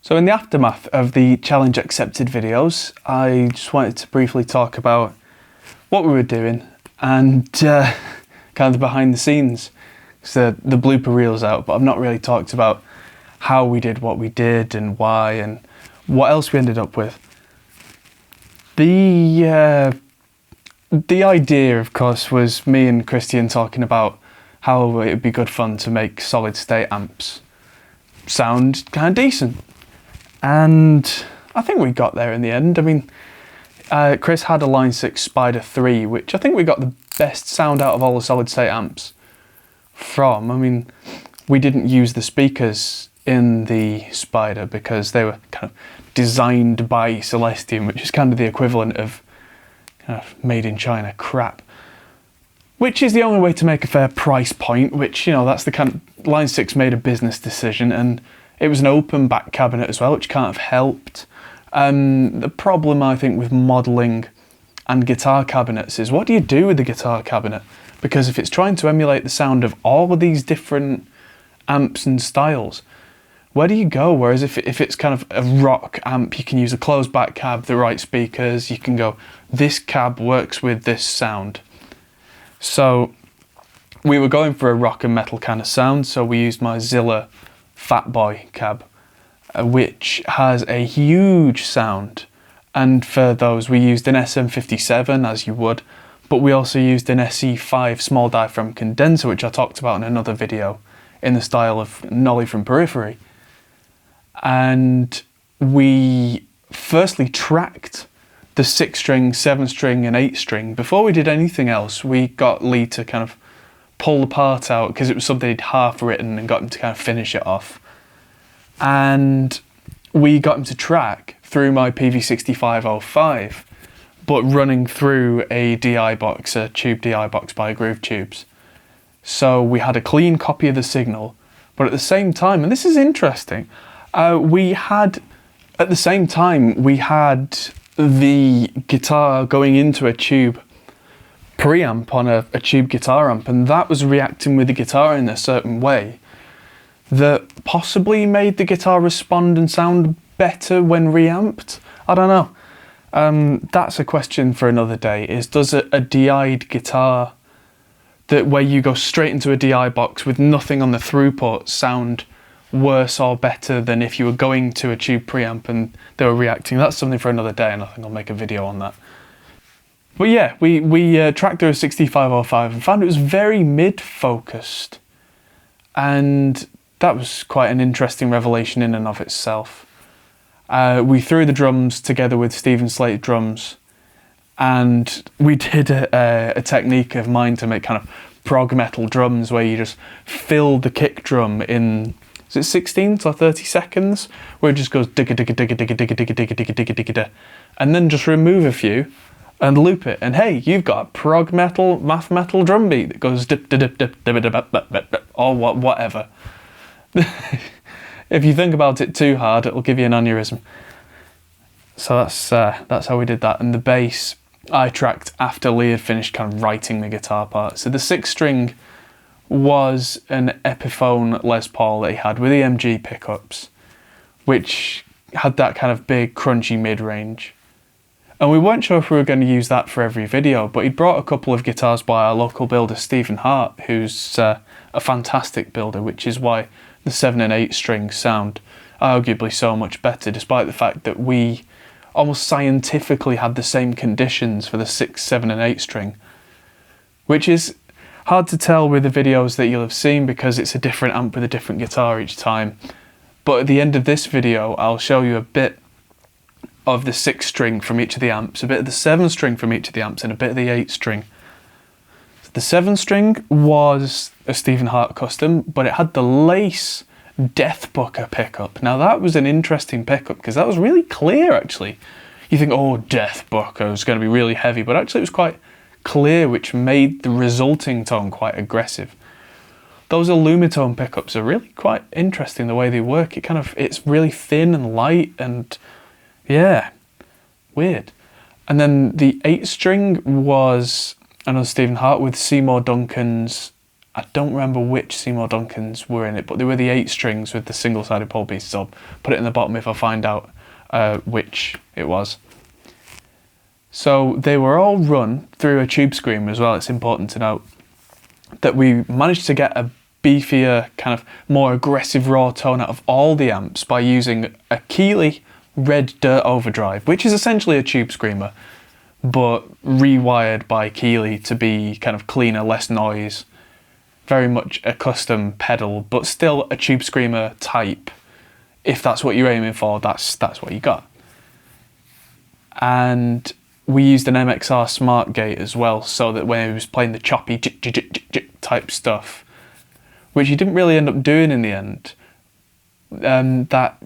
So in the aftermath of the challenge accepted videos, I just wanted to briefly talk about what we were doing and kind of the behind the scenes. So the blooper reel's out, but I've not really talked about how we did what we did and why and what else we ended up with. The idea, of course, was me and Christian talking about how it would be good fun to make solid state amps sound kind of decent. And I think we got there in the end. I mean, Chris had a Line 6 Spider 3, which I think we got the best sound out of all the solid state amps from. I mean, we didn't use the speakers in the Spider because they were kind of designed by Celestion, which is kind of the equivalent of kind of made in China crap. Which is the only way to make a fair price point, which, you know, that's the kind of... Line 6 made a business decision, and it was an open back cabinet as well, which can't have helped. The problem, I think, with modelling and guitar cabinets is, what do you do with the guitar cabinet? Because if it's trying to emulate the sound of all of these different amps and styles, where do you go? Whereas if it's kind of a rock amp, you can use a closed back cab, the right speakers, you can go, this cab works with this sound. So we were going for a rock and metal kind of sound, so we used my Zilla Fat Boy cab, which has a huge sound. And for those, we used an SM57, as you would, but we also used an SE5 small diaphragm condenser, which I talked about in another video, in the style of Nolly from Periphery. And we firstly tracked the 6-string, 7-string and 8-string. Before we did anything else, we got Lee to kind of pull the part out because it was something he'd half written, and got him to kind of finish it off. And we got him to track through my PV6505, but running through a DI box, a tube DI box by Groove Tubes. So we had a clean copy of the signal, but at the same time, and this is interesting, we had the guitar going into a tube preamp on a tube guitar amp, and that was reacting with the guitar in a certain way that possibly made the guitar respond and sound better when reamped. I don't know. That's a question for another day, is does a DI'd guitar where you go straight into a DI box with nothing on the through port sound worse or better than if you were going to a tube preamp and they were reacting? That's something for another day, and I think I'll make a video on that. But yeah, we tracked through a 6505 and found it was very mid-focused, and that was quite an interesting revelation in and of itself. We threw the drums together with Stephen Slate drums, and we did a technique of mine to make kind of prog metal drums where you just fill the kick drum in, is it 16 to 30 seconds, where it just goes digga digga digga digga digga digga digga digga digga digga digga, and then just remove a few and loop it, and hey, you've got a prog metal, math metal drum beat that goes dip dip dip dip dip dip dip, or whatever. If you think about it too hard, it'll give you an aneurysm. So that's how we did that. And the bass I tracked after Lee had finished kind of writing the guitar part. So the 6-string was an Epiphone Les Paul that he had with EMG pickups, which had that kind of big crunchy mid-range. And we weren't sure if we were going to use that for every video, but he'd brought a couple of guitars by our local builder Stephen Hart, who's a fantastic builder, which is why the 7 and 8 strings sound arguably so much better, despite the fact that we almost scientifically had the same conditions for the 6, 7 and 8 string, which is hard to tell with the videos that you'll have seen because it's a different amp with a different guitar each time. But at the end of this video, I'll show you a bit of the 6 string from each of the amps, a bit of the 7 string from each of the amps, and a bit of the 8 string. The 7 string was a Stephen Hart custom, but it had the Lace Death Booker pickup. Now that was an interesting pickup because that was really clear actually. You think, oh, Death Booker is going to be really heavy, but actually it was quite clear, which made the resulting tone quite aggressive. Those Alumitone pickups are really quite interesting the way they work. It's really thin and light and yeah, weird. And then the 8 string was another Stephen Hart with Seymour Duncan's I don't remember which Seymour Duncans were in it, but they were the 8 strings with the single-sided pole pieces. I'll put it in the bottom if I find out which it was. So they were all run through a tube screamer as well. It's important to note that we managed to get a beefier, kind of more aggressive raw tone out of all the amps by using a Keeley Red Dirt Overdrive, which is essentially a tube screamer, but rewired by Keeley to be kind of cleaner, less noise, very much a custom pedal, but still a tube screamer type. If that's what you're aiming for, that's what you got. And we used an MXR Smart Gate as well, so that when he was playing the choppy type stuff, which he didn't really end up doing in the end, that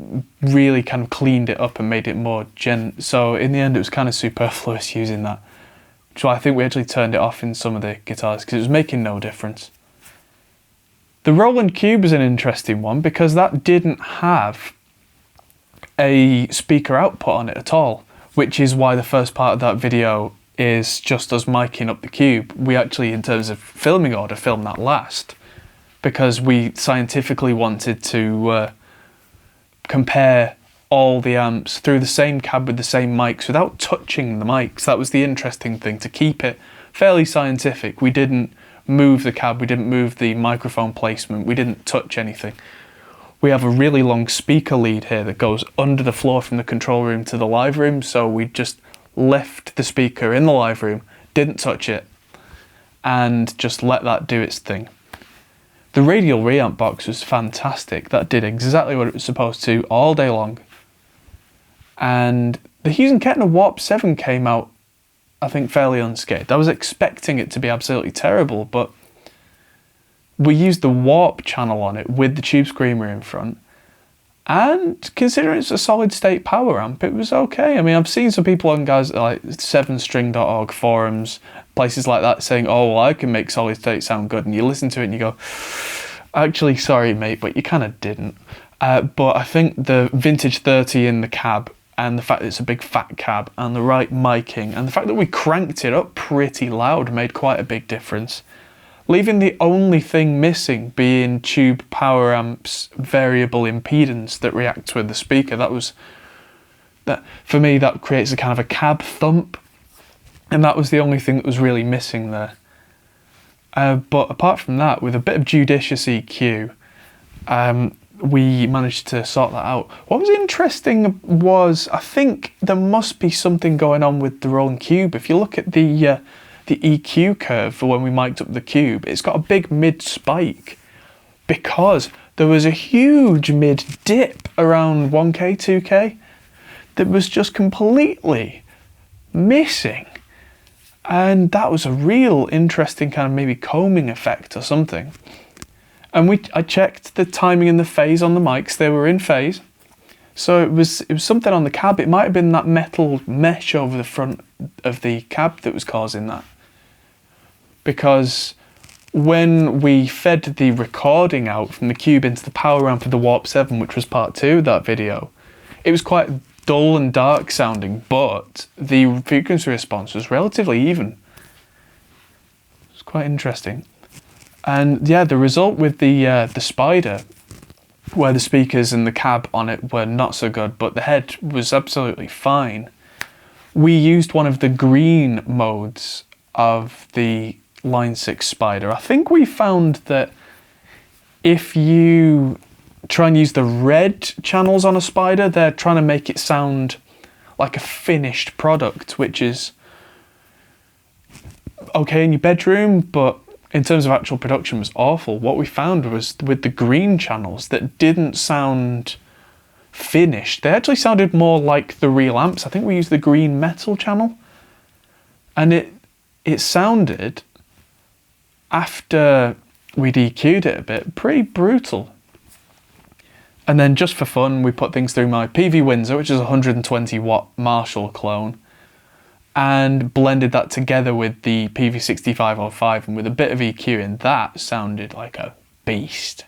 really kind of cleaned it up and made it more so in the end it was kind of superfluous using that. So I think we actually turned it off in some of the guitars because it was making no difference. The Roland Cube is an interesting one because that didn't have a speaker output on it at all, which is why the first part of that video is just us miking up the Cube. We actually, in terms of filming order, filmed that last because we scientifically wanted to compare all the amps through the same cab with the same mics without touching the mics. That was the interesting thing, to keep it fairly scientific. We didn't move the cab, we didn't move the microphone placement, we didn't touch anything. We have a really long speaker lead here that goes under the floor from the control room to the live room, so we just left the speaker in the live room, didn't touch it, and just let that do its thing. The radial reamp box was fantastic. That did exactly what it was supposed to all day long. And the Hughes & Kettner Warp 7 came out, I think, fairly unscathed. I was expecting it to be absolutely terrible, but we used the Warp channel on it with the Tube Screamer in front. And considering it's a solid state power amp, it was okay. I mean, I've seen some people on guys like 7string.org forums, places like that, saying, oh, well, I can make solid state sound good. And you listen to it and you go, actually, sorry, mate, but you kind of didn't. But I think the vintage 30 in the cab, and the fact that it's a big fat cab, and the right miking, and the fact that we cranked it up pretty loud made quite a big difference. Leaving the only thing missing being tube power amps variable impedance that reacts with the speaker. That for me, that creates a kind of a cab thump, and that was the only thing that was really missing there. But apart from that, with a bit of judicious EQ, we managed to sort that out. What was interesting was, I think there must be something going on with the Roland Cube. If you look at the EQ curve for when we mic'd up the Cube, it's got a big mid spike because there was a huge mid dip around 1K, 2K that was just completely missing. And that was a real interesting kind of maybe combing effect or something. And I checked the timing and the phase on the mics, they were in phase. So it was something on the cab. It might have been that metal mesh over the front of the cab that was causing that. Because when we fed the recording out from the Cube into the power amp for the Warp 7, which was part 2 of that video, it was quite dull and dark sounding, but the frequency response was relatively even. It's quite interesting. And yeah, the result with the Spider, where the speakers and the cab on it were not so good, but the head was absolutely fine. We used one of the green modes of the Line 6 Spider. I think we found that if you try and use the red channels on a Spider, they're trying to make it sound like a finished product, which is okay in your bedroom, but in terms of actual production was awful. What we found was with the green channels that didn't sound finished. They actually sounded more like the real amps. I think we used the green metal channel, and it sounded, after we'd EQ'd it a bit, pretty brutal. And then just for fun, we put things through my PV Windsor, which is a 120 watt Marshall clone, and blended that together with the PV6505, and with a bit of EQ that sounded like a beast.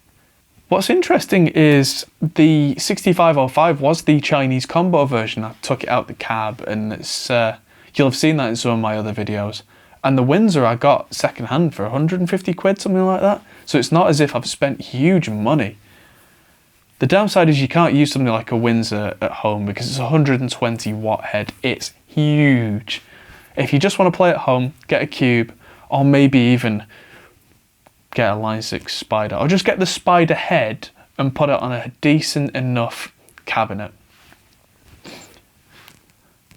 What's interesting is the 6505 was the Chinese combo version. I took it out the cab, and it's you'll have seen that in some of my other videos. And the Windsor I got second hand for 150 quid, something like that. So it's not as if I've spent huge money. The downside is you can't use something like a Windsor at home because it's a 120 watt head. It's huge. If you just want to play at home, get a cube, or maybe even get a Line 6 Spider, or just get the Spider head and put it on a decent enough cabinet.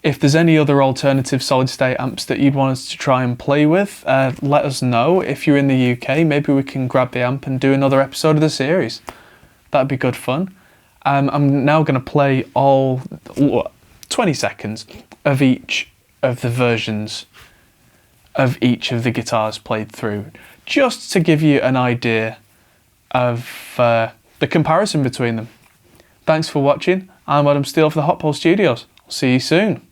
If there's any other alternative solid state amps that you'd want us to try and play with, let us know. If you're in the UK, maybe we can grab the amp and do another episode of the series. That'd be good fun. I'm now going to play all 20 seconds of each of the versions of each of the guitars played through, just to give you an idea of the comparison between them. Thanks for watching. I'm Adam Steele for the Hot Pole Studios. See you soon.